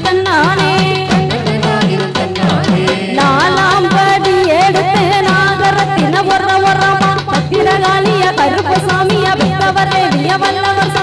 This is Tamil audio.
தன்னானே நாலாம் படி எடுத்து நாகரத்தின ஒரமா பத்திரகாளிய கருப்பசாமிய பெற்றவரே விய வல்லவர்